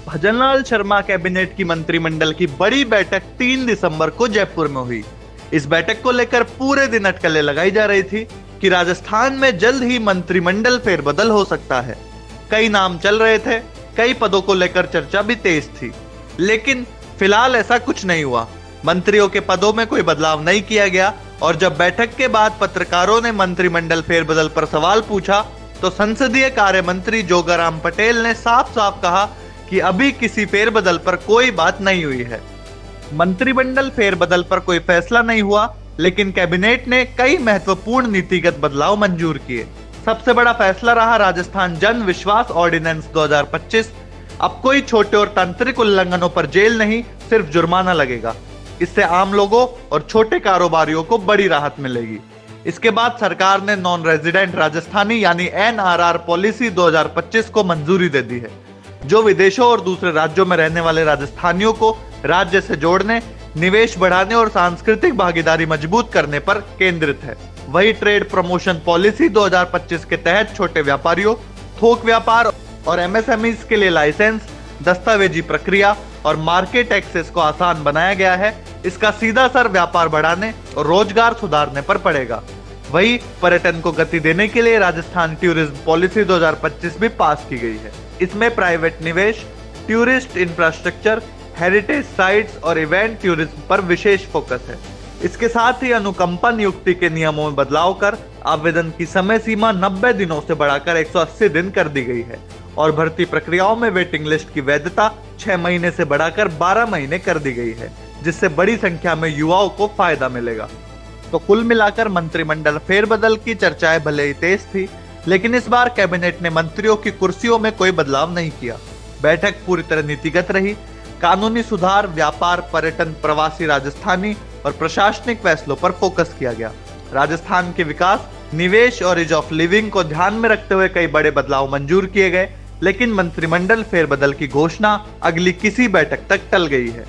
Bhajanlal Sharma cabinet की मंत्रिमंडल की बड़ी बैठक 3 दिसंबर को जयपुर में हुई। इस बैठक को लेकर पूरे दिन अटकलें लगाई जा रही थी कि राजस्थान में जल्द ही मंत्रिमंडल फेरबदल हो सकता है। कई नाम चल रहे थे, कई पदों को लेकर चर्चा भी तेज थी, लेकिन फिलहाल ऐसा कुछ नहीं हुआ। मंत्रियों के पदों में कोई बदलाव नहीं किया गया और जब बैठक के बाद पत्रकारों ने मंत्रिमंडल फेरबदल पर सवाल पूछा तो संसदीय कार्य मंत्री जोगाराम पटेल ने साफ साफ कहा कि अभी किसी फेरबदल पर कोई बात नहीं हुई है। मंत्रिमंडल फेरबदल पर कोई फैसला नहीं हुआ, लेकिन कैबिनेट ने कई महत्वपूर्ण नीतिगत बदलाव मंजूर किए। सबसे बड़ा फैसला रहा राजस्थान जन विश्वास ऑर्डिनेंस 2025। अब कोई छोटे और तांत्रिक उल्लंघनों पर जेल नहीं, सिर्फ जुर्माना लगेगा। इससे आम लोगों और छोटे कारोबारियों को बड़ी राहत मिलेगी। इसके बाद सरकार ने नॉन रेजिडेंट राजस्थानी यानी NRR पॉलिसी 2025 को मंजूरी दे दी है, जो विदेशों और दूसरे राज्यों में रहने वाले राजस्थानियों को राज्य से जोड़ने, निवेश बढ़ाने और सांस्कृतिक भागीदारी मजबूत करने पर केंद्रित है। वही ट्रेड प्रमोशन पॉलिसी 2025 के तहत छोटे व्यापारियों, थोक व्यापार और MSMEs के लिए लाइसेंस, दस्तावेजी प्रक्रिया और मार्केट एक्सेस को आसान बनाया गया है। इसका सीधा असर व्यापार बढ़ाने और रोजगार सुधारने पर पड़ेगा। वही पर्यटन को गति देने के लिए राजस्थान टूरिज्म पॉलिसी 2025 भी पास की गई है। इसमें प्राइवेट निवेश, टूरिस्ट इंफ्रास्ट्रक्चर, हेरिटेज साइट्स और इवेंट टूरिज्म पर विशेष फोकस है। इसके साथ ही अनुकंपा नियुक्ति के नियमों में बदलाव कर आवेदन की समय सीमा 90 दिनों से बढ़ाकर 180 दिन कर दी गई है और भर्ती प्रक्रियाओं में वेटिंग लिस्ट की वैधता 6 महीने से बढ़ाकर 12 महीने कर दी गई है, जिससे बड़ी संख्या में युवाओं को फायदा मिलेगा। तो कुल मिलाकर मंत्रिमंडल फेरबदल की चर्चाएं भले ही तेज थी, लेकिन इस बार कैबिनेट ने मंत्रियों की कुर्सियों में कोई बदलाव नहीं किया। बैठक पूरी तरह नीतिगत रही। कानूनी सुधार, व्यापार, पर्यटन, प्रवासी राजस्थानी और प्रशासनिक फैसलों पर फोकस किया गया। राजस्थान के विकास, निवेश और ईज ऑफ लिविंग को ध्यान में रखते हुए कई बड़े बदलाव मंजूर किए गए, लेकिन मंत्रिमंडल फेरबदल की घोषणा अगली किसी बैठक तक टल गई है।